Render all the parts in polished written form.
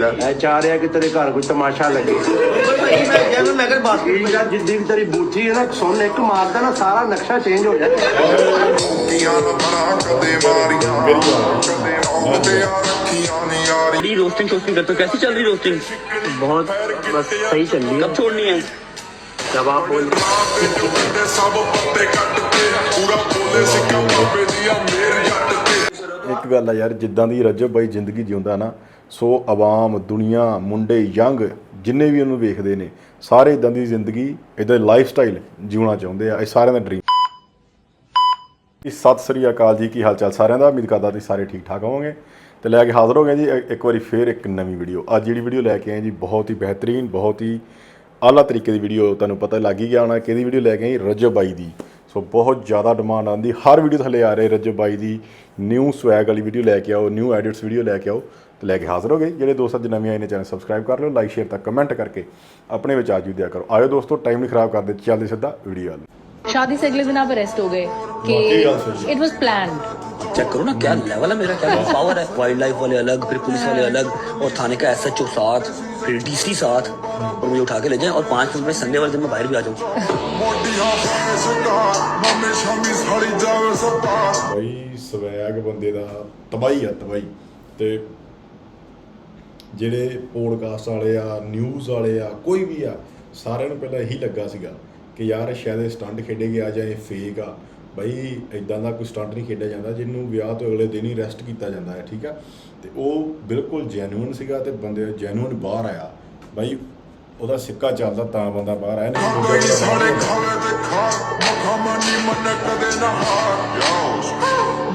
चाह रहा कि तेरे घर कोई तमाशा लगे जिद्दी भी तेरी बूथी है ना सुन एक मारता ना सारा नक्शा चेंज हो जाए। रोस्टिंग शोस्टिंग करते हो, कैसी चल रही रोस्टिंग? बहुत बस सही चल रही है। कब छोड़नी है? जब आप बोल ਇੱਕ ਗੱਲ ਆ ਯਾਰ, ਜਿੱਦਾਂ ਦੀ ਰਜਬ ਬਾਈ ਜ਼ਿੰਦਗੀ ਜਿਉਂਦਾ ਨਾ, ਸੋ ਆਵਾਮ ਦੁਨੀਆ ਮੁੰਡੇ ਯੰਗ ਜਿੰਨੇ ਵੀ ਉਹਨੂੰ ਵੇਖਦੇ ਨੇ ਸਾਰੇ ਇਦਾਂ ਦੀ ਜ਼ਿੰਦਗੀ ਇਦਾਂ ਦੀ ਲਾਈਫ ਸਟਾਈਲ ਜਿਉਣਾ ਚਾਹੁੰਦੇ ਆ। ਇਹ ਸਾਰਿਆਂ ਦਾ ਡ੍ਰੀਮ। ਸਤਿ ਸ੍ਰੀ ਅਕਾਲ ਜੀ, ਕੀ ਹਾਲ ਚਾਲ ਸਾਰਿਆਂ ਦਾ? ਉਮੀਦ ਕਰਦਾ ਤੁਸੀਂ ਸਾਰੇ ਠੀਕ ਠਾਕ ਹੋਵੋਗੇ ਤੇ ਲੈ ਕੇ ਹਾਜ਼ਰ ਹੋ ਗਏ ਜੀ ਇੱਕ ਵਾਰੀ ਫੇਰ ਇੱਕ ਨਵੀਂ ਵੀਡੀਓ। ਅੱਜ ਜਿਹੜੀ ਵੀਡੀਓ ਲੈ ਕੇ ਆਏ ਜੀ ਬਹੁਤ ਹੀ ਬਿਹਤਰੀਨ ਬਹੁਤ ਹੀ ਆਲਾ ਤਰੀਕੇ ਦੀ ਵੀਡੀਓ। ਤੁਹਾਨੂੰ ਪਤਾ ਲੱਗ ਹੀ ਗਿਆ ਹੋਣਾ ਕਿਹਦੀ ਵੀਡੀਓ ਲੈ ਕੇ ਆਈ, ਰਜਬ ਬਾਈ ਦੀ। ਸੋ ਬਹੁਤ ਜ਼ਿਆਦਾ ਡਿਮਾਂਡ ਆਉਂਦੀ, ਹਰ ਵੀਡੀਓ ਥੱਲੇ ਆ ਰਹੇ ਰਜਬ ਬਾਈ ਦੀ ਨਿਊ ਸਵੈਗ ਵਾਲੀ ਵੀਡੀਓ ਲੈ ਕੇ ਆਓ, ਨਿਊ ਐਡਿਟਸ ਵੀਡੀਓ ਲੈ ਕੇ ਆਓ। ਤੇ ਲੈ ਕੇ ਹਾਜ਼ਰ ਹੋ ਗਏ। ਜਿਹੜੇ ਦੋਸਤ ਅੱਜ ਨਵੇਂ ਆਏ ਨੇ ਚੈਨਲ ਸਬਸਕ੍ਰਾਈਬ ਕਰ ਲਿਓ, ਲਾਈਕ ਸ਼ੇਅਰ ਤੱਕ ਕਮੈਂਟ ਕਰਕੇ अपने विचार भी दिया करो। आयो दोस्तों, टाइम नहीं खराब कर दे, चलते सीधा वीडियो वाले। शादी से अगले दिन आप अरेस्ट हो गए कि इट वाज प्लान्ड। चेक करो ना क्या लेवल है मेरा, क्या पावर है। वाइल्ड लाइफ वाले अलग, फिर पुलिस वाले अलग, और थाने का SHO साथ, फिर DC साथ, और मुझे उठा के ले जाएं और 5 मिनट में संडे वाले दिन मैं बाहर भी आ जाऊँ। भाई स्वैग बंदे दा तबाही है तबाही। ते ਜਿਹੜੇ ਪੋਡਕਾਸਟ ਵਾਲੇ ਆ, ਨਿਊਜ਼ ਵਾਲੇ ਆ, ਕੋਈ ਵੀ ਆ, ਸਾਰਿਆਂ ਨੂੰ ਪਹਿਲਾਂ ਇਹੀ ਲੱਗਾ ਸੀਗਾ ਕਿ ਯਾਰ ਸ਼ਾਇਦ ਇਹ ਸਟੰਟ ਖੇਡੇ ਗਿਆ ਜਾਂ ਇਹ ਫੇਕ ਆ। ਬਈ ਇੱਦਾਂ ਦਾ ਕੋਈ ਸਟੰਟ ਨਹੀਂ ਖੇਡਿਆ ਜਾਂਦਾ ਜਿਹਨੂੰ ਵਿਆਹ ਤੋਂ ਅਗਲੇ ਦਿਨ ਹੀ ਅਰੈਸਟ ਕੀਤਾ ਜਾਂਦਾ ਹੈ, ਠੀਕ ਆ। ਤੇ ਉਹ ਬਿਲਕੁਲ ਜੈਨੂਇਨ ਸੀਗਾ ਤੇ ਬੰਦੇ ਜੈਨੂਇਨ ਬਾਹਰ ਆਇਆ। ਬਈ ਉਹਦਾ ਸਿੱਕਾ ਚੱਲਦਾ ਤਾਂ ਬੰਦਾ ਬਾਹਰ ਆਇਆ।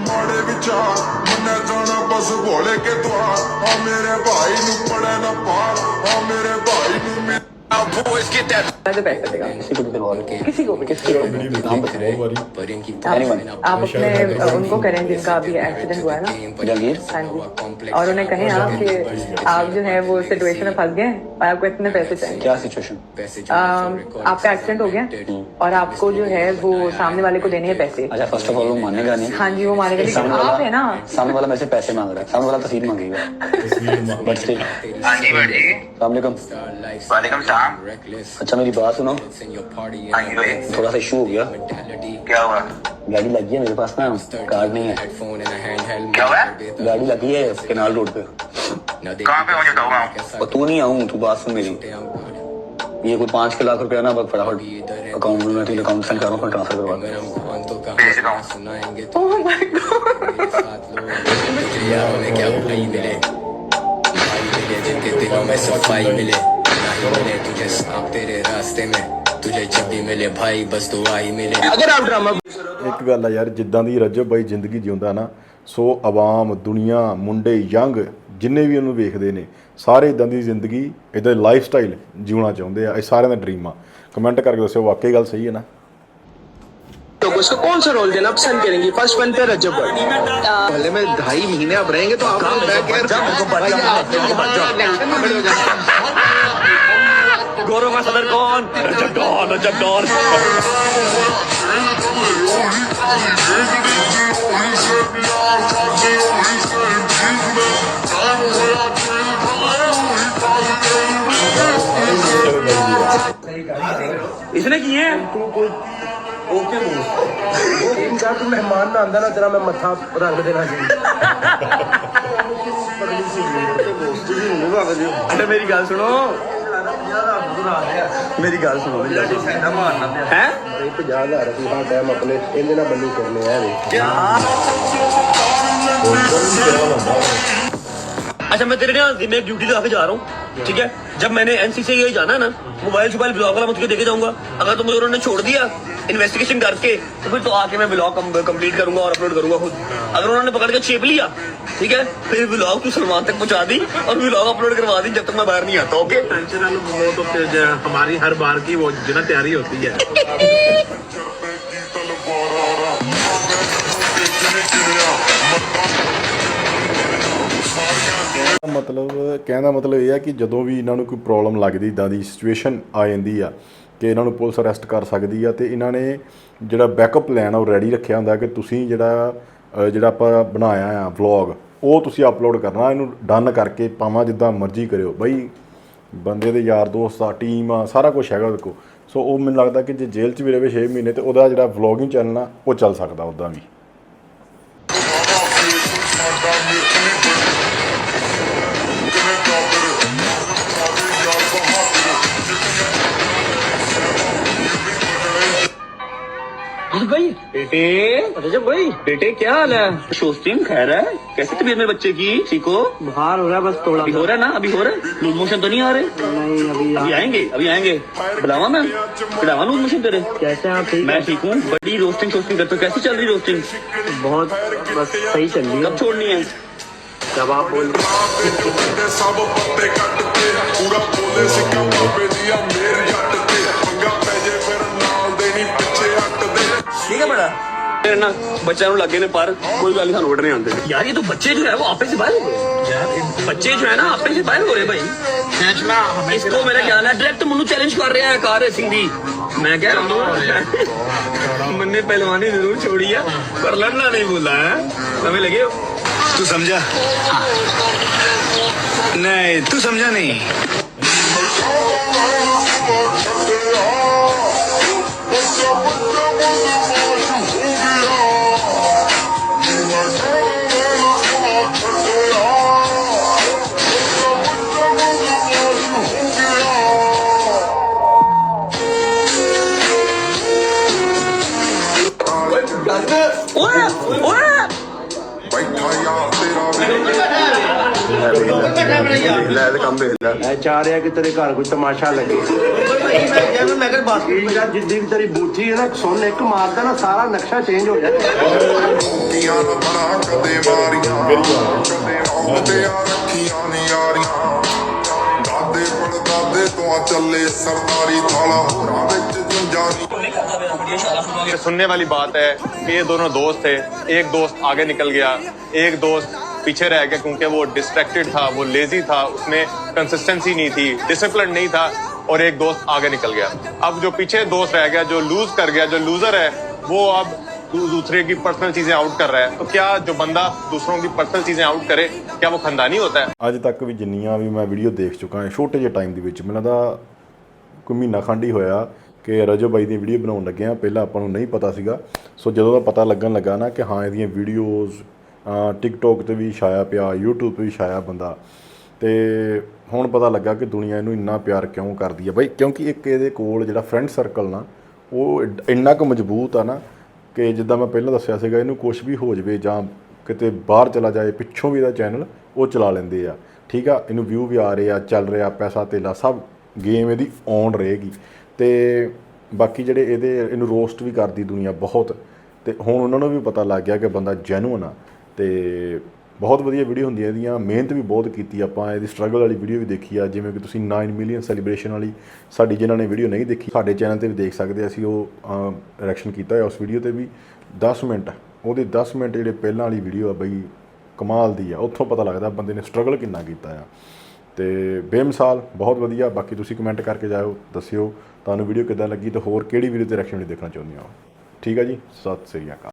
ਮਾੜੇ ਵਿਚਾਰ ਮੰਨਿਆ ਜਾਣਾ ਬਸ ਭੋਲੇ ਕੇ ਦੁਆਰ ਆ ਮੇਰੇ ਭਾਈ ਨੂੰ ਪੜੇ ਨਾ ਪਾਰ ਆ ਮੇਰੇ ਭਾਈ ਨੂੰ boys get that पैसे देगा किसी को भी करवा के किसी को भी नाम बताओ पर इनकी आप अपने उनको करें जिनका अभी एक्सीडेंट हुआ है ना, हाँ जी, और उन्हें कहें आप कि आप जो है वो सिचुएशन में फंस गए और आपको इतने पैसे चाहिए। क्या सिचुएशन? आपका एक्सीडेंट हो गया और आपको जो है वो सामने वाले को देने हैं पैसे। अच्छा, फर्स्ट ऑफ ऑल वो मानेगा नहीं। हाँ जी वो मानेगा, लेकिन आप है ना, सामने वाला मेरे से पैसे मांग रहा है, सामने वाला तस्वीर मांगेगा बट स्टिल। हाँ जी भाई, वालेकुम सलाम। अच्छा मेरी बात सुनो, हाँ जी भाई, थोड़ा सा इशू हो गया। क्या हुआ? गाड़ी लगी है मेरे पास ना, कार्ड नहीं है। क्या हुआ? गाड़ी लगी है केनाल रोड पे। कहाँ पे मुझे बताऊंगा? और तू नहीं आऊँ, तू बात सुन मेरी। ये कोई 5 लाख रुपया ना बस फटाफट अकाउंट में मैं अकाउंट सेंड कर रहा हूँ, ट्रांसफर करवा। भेज रहा हूँ। Oh my God. क्या भाई मिले, जिनके दिलों में सफाई मिले, मिले तुझे सांप तेरे रास्ते में, तुझे जब भी मिले भाई बस दुआ ही मिले। अगर आप ड्रामा ਇੱਕ ਗੱਲ ਆ ਯਾਰ, ਜਿੱਦਾਂ ਦੀ ਰਜਬ ਬਾਈ ਜ਼ਿੰਦਗੀ ਜਿਉਂਦਾ ਨਾ, ਸੋ ਆਵਾਮ ਦੁਨੀਆ ਮੁੰਡੇ ਯੰਗ ਜਿੰਨੇ ਵੀ ਉਹਨੂੰ ਵੇਖਦੇ ਨੇ ਸਾਰੇ ਇਦਾਂ ਦੀ ਜ਼ਿੰਦਗੀ ਇਦਾਂ ਦੀ ਲਾਈਫ ਸਟਾਈਲ ਜਿਉਣਾ ਚਾਹੁੰਦੇ ਆ। ਇਹ ਸਾਰਿਆਂ ਦਾ ਡ੍ਰੀਮ ਆ। ਕਮੈਂਟ ਕਰਕੇ ਦੱਸਿਓ ਵਾਕਈ ਗੱਲ ਸਹੀ ਹੈ ਨਾ। तो उसको कौन सा रोल देना पसंद करेंगी? फर्स्ट वन पे रजब पहले में 2.5 महीने अब रहेंगे तो आप गौरव का सदर कौन? रजब डॉन, रजब डॉन। इसने किए हैं ओके तू मेहमान ना आंदा ना तेरा मैं मत्था रंग देना चाहिए। अच्छा मेरी गल सुनो, मेरी गल सुनो है 50,000 ਅਸੀਂ ਹਰ ਟਾਈਮ ਆਪਣੇ ਇਹਦੇ ਨਾਲ ਬੰਨੀ ਕਰਨੇ ਆ। अच्छा मैं तेरे ना मैं ड्यूटी लगा के जा रहा हूँ, ठीक है। जब मैंने NC से ये जाना है ना, मोबाइल ब्लॉग वाला मुझे देके जाऊंगा। अगर तो मुझे उन्होंने छोड़ दिया इन्वेस्टिगेशन करके तो फिर तो आके मैं ब्लॉग कंप्लीट करूंगा और अपलोड करूंगा खुद। अगर उन्होंने पकड़ के चेप लिया, ठीक है, फिर ब्लॉग तू सलमान तक पहुंचा दी और ब्लॉग अपलोड करवा दी जब तक मैं बाहर नहीं आता। ओके टेंशन वो तो हमारी हर बार की वो जो ना तैयारी होती है। ਮਤਲਬ ਕਹਿਣ ਦਾ ਮਤਲਬ ਇਹ ਆ ਕਿ ਜਦੋਂ ਵੀ ਇਹਨਾਂ ਨੂੰ ਕੋਈ ਪ੍ਰੋਬਲਮ ਲੱਗਦੀ, ਇੱਦਾਂ ਦੀ ਸਿਚੁਏਸ਼ਨ ਆ ਜਾਂਦੀ ਆ ਕਿ ਇਹਨਾਂ ਨੂੰ ਪੁਲਿਸ ਅਰੈਸਟ ਕਰ ਸਕਦੀ ਆ, ਤੇ ਇਹਨਾਂ ਨੇ ਜਿਹੜਾ ਬੈਕਅਪ ਪਲਾਨ ਆ ਉਹ ਰੈਡੀ ਰੱਖਿਆ ਹੁੰਦਾ ਕਿ ਤੁਸੀਂ ਜਿਹੜਾ ਆਪਾਂ ਬਣਾਇਆ ਆ ਵਲੌਗ ਉਹ ਤੁਸੀਂ ਅਪਲੋਡ ਕਰਨਾ, ਇਹਨੂੰ ਡਨ ਕਰਕੇ ਪਾਵਾਂ ਜਿੱਦਾਂ ਮਰਜ਼ੀ ਕਰਿਓ ਬਈ। ਬੰਦੇ ਦੇ ਯਾਰ ਦੋਸਤ ਆ, ਟੀਮ ਆ, ਸਾਰਾ ਕੁਝ ਹੈਗਾ ਉਹਦੇ ਕੋਲ। ਸੋ ਉਹ ਮੈਨੂੰ ਲੱਗਦਾ ਕਿ ਜੇ ਜੇਲ੍ਹ 'ਚ ਵੀ ਰਹੇ 6 ਮਹੀਨੇ ਤੇ ਉਹਦਾ ਜਿਹੜਾ ਵਲੌਗਿੰਗ ਚੈਨਲ ਆ ਉਹ ਚੱਲ ਸਕਦਾ ਉੱਦਾਂ ਵੀ। भाई बेटे, रजब भाई बेटे क्या हाल है? शोस्टिन खैर है? कैसी तबीयत मेरे बच्चे की? ठीक हो? बुखार हो रहा है बस थोड़ा अभी हो रहा है ना? अभी हो रहा है? लूज मोशन तो नहीं आ रहे? नहीं अभी आएंगे, अभी आएंगे। बुलावा मैं, बुलावा लूज मोशन तेरे? कैसे आप ठीक मैं ठीक हूँ। बड़ी रोस्टिंग शोस्टिंग करते हो, कैसी चल रही रोस्टिंग? बहुत बस सही चल रही है। कब छोड़नी है? जब आप बोल ठीक है बड़ा तेरे ना बच्चा लगे ने पर कोई गल नहीं वोट नहीं आते यार। ये तो बच्चे जो है वो आपे से बाहर हो गए यार। बच्चे जो है ना आपे से बाहर हो रहे भाई। इसको मेरा ख्याल है डायरेक्ट मनु चैलेंज कर रहा है कार रेसिंग दी। मैं कह रहा हूँ मैंने पहलवानी जरूर छोड़ी है पर लड़ना नहीं भूला है। हमें लगे हो तू समझा? नहीं तू समझा नहीं। मैं चाह रहा कि तेरे घर कोई तमाशा लगे। जिद्दी भी तेरी बूथी है ना, सुन एक मारदा ना सारा नक्शा चेंज हो जाए। सुनने वाली बात है कि ये दोनों दोस्त थे, एक दोस्त आगे निकल गया, एक दोस्त पीछे रह गया क्योंकि वो डिस्ट्रैक्टेड था, वो लेजी था, उसमें कंसिस्टेंसी नहीं थी, डिसिप्लिन नहीं था और एक दोस्त आगे निकल गया। अब जो पीछे दोस्त रह गया, जो लूज कर गया, जो लूजर है वो अब दूसरे की पर्सनल चीजें आउट कर रहा है। तो क्या जो बंदा दूसरों की पर्सनल चीजें आउट करे क्या वो खानदानी होता है? ਅੱਜ ਤੱਕ ਵੀ ਜਿੰਨੀਆਂ ਵੀ ਮੈਂ ਵੀਡੀਓ ਦੇਖ ਚੁੱਕਾ ਹਾਂ ਛੋਟੇ ਜਿਹੇ ਟਾਈਮ ਦੇ ਵਿੱਚ, ਮੈਨੂੰ ਲੱਗਦਾ ਕੋਈ ਮਹੀਨਾ ਖੰਡ ਹੀ ਹੋਇਆ ਕਿ ਰਜਬ ਬਾਈ ਦੀ ਵੀਡੀਓ ਬਣਾਉਣ ਲੱਗੇ ਆ। ਪਹਿਲਾਂ ਆਪਾਂ ਨੂੰ ਨਹੀਂ ਪਤਾ ਸੀਗਾ। ਸੋ ਜਦੋਂ ਦਾ ਪਤਾ ਲੱਗਣ ਲੱਗਾ ਨਾ ਕਿ ਹਾਂ ਇਹਦੀਆਂ ਵੀਡੀਓਜ਼ ਟਿਕਟੋਕ 'ਤੇ ਵੀ ਛਾਇਆ ਪਿਆ, YouTube 'ਤੇ ਵੀ ਛਾਇਆ ਬੰਦਾ, ਤੇ ਹੁਣ ਪਤਾ ਲੱਗਾ ਕਿ ਦੁਨੀਆ ਇਹਨੂੰ ਇੰਨਾ ਪਿਆਰ ਕਿਉਂ ਕਰਦੀ ਹੈ ਬਾਈ। ਕਿਉਂਕਿ ਇੱਕ ਇਹਦੇ ਕੋਲ ਜਿਹੜਾ ਫਰੈਂਡ ਸਰਕਲ ਨਾ ਉਹ ਇੰਨਾ ਕੁ ਮਜ਼ਬੂਤ ਆ ਨਾ ਕਿ ਜਿੱਦਾਂ ਮੈਂ ਪਹਿਲਾਂ ਦੱਸਿਆ ਸੀਗਾ, ਇਹਨੂੰ ਕੁਛ ਵੀ ਹੋ ਜਾਵੇ ਜਾਂ ਕਿਤੇ ਬਾਹਰ ਚਲਾ ਜਾਏ, ਪਿੱਛੋਂ ਵੀ ਇਹਦਾ ਚੈਨਲ ਉਹ ਚਲਾ ਲੈਂਦੇ ਆ। ਠੀਕ ਆ, ਇਹਨੂੰ ਵਿਊ ਵੀ ਆ ਰਹੇ ਆ, ਚੱਲ ਰਿਹਾ, ਪੈਸਾ ਧੇਲਾ ਸਭ ਗੇਮ ਇਹਦੀ ਔਨ ਰਹੇਗੀ। ਤੇ ਬਾਕੀ ਜਿਹੜੇ ਇਹਨੂੰ ਰੋਸਟ ਵੀ ਕਰਦੀ ਦੁਨੀਆ ਬਹੁਤ, ਤੇ ਹੁਣ ਉਹਨਾਂ ਨੂੰ ਵੀ ਪਤਾ ਲੱਗ ਗਿਆ ਕਿ ਬੰਦਾ ਜੈਨੂਅਨ ਆ। ਤੇ ਬਹੁਤ ਵਧੀਆ ਵੀਡੀਓ ਹੁੰਦੀਆਂ ਇਹਦੀਆਂ, ਮਿਹਨਤ ਵੀ ਬਹੁਤ ਕੀਤੀ ਆਪਾਂ। ਇਹਦੀ ਸਟਰਗਲ ਵਾਲੀ ਵੀਡੀਓ ਵੀ ਦੇਖੀ ਆ, ਜਿਵੇਂ ਕਿ ਤੁਸੀਂ 9 ਮਿਲੀਅਨ ਸੈਲੀਬ੍ਰੇਸ਼ਨ ਵਾਲੀ ਸਾਡੀ ਜਿਨ੍ਹਾਂ ਨੇ ਵੀਡੀਓ ਨਹੀਂ ਦੇਖੀ ਸਾਡੇ ਚੈਨਲ 'ਤੇ ਵੀ ਦੇਖ ਸਕਦੇ। ਅਸੀਂ ਉਹ ਰਿਐਕਸ਼ਨ ਕੀਤਾ ਹੋਇਆ ਉਸ ਵੀਡੀਓ 'ਤੇ ਵੀ। 10 ਮਿੰਟ ਉਹਦੇ 10 ਮਿੰਟ ਜਿਹੜੇ ਪਹਿਲਾਂ ਵਾਲੀ ਵੀਡੀਓ ਆ ਬਈ ਕਮਾਲ ਦੀ ਆ। ਉੱਥੋਂ ਪਤਾ ਲੱਗਦਾ ਬੰਦੇ ਨੇ ਸਟਰਗਲ ਕਿੰਨਾ ਕੀਤਾ ਆ। ਤੇ ਬੇਮਿਸਾਲ ਬਹੁਤ ਵਧੀਆ। ਬਾਕੀ ਤੁਸੀਂ ਕਮੈਂਟ ਕਰਕੇ ਜਾਇਓ, ਦੱਸਿਓ ਤੁਹਾਨੂੰ ਵੀਡੀਓ ਕਿੱਦਾਂ ਲੱਗੀ ਤੇ ਹੋਰ ਕਿਹੜੀ ਵੀਡੀਓ 'ਤੇ ਰਿਐਕਸ਼ਨ ਦੇਖਣਾ ਚਾਹੁੰਦੇ ਹੋ। ਠੀਕ ਆ ਜੀ, ਸਤਿ ਸ੍ਰੀ ਅਕਾਲ।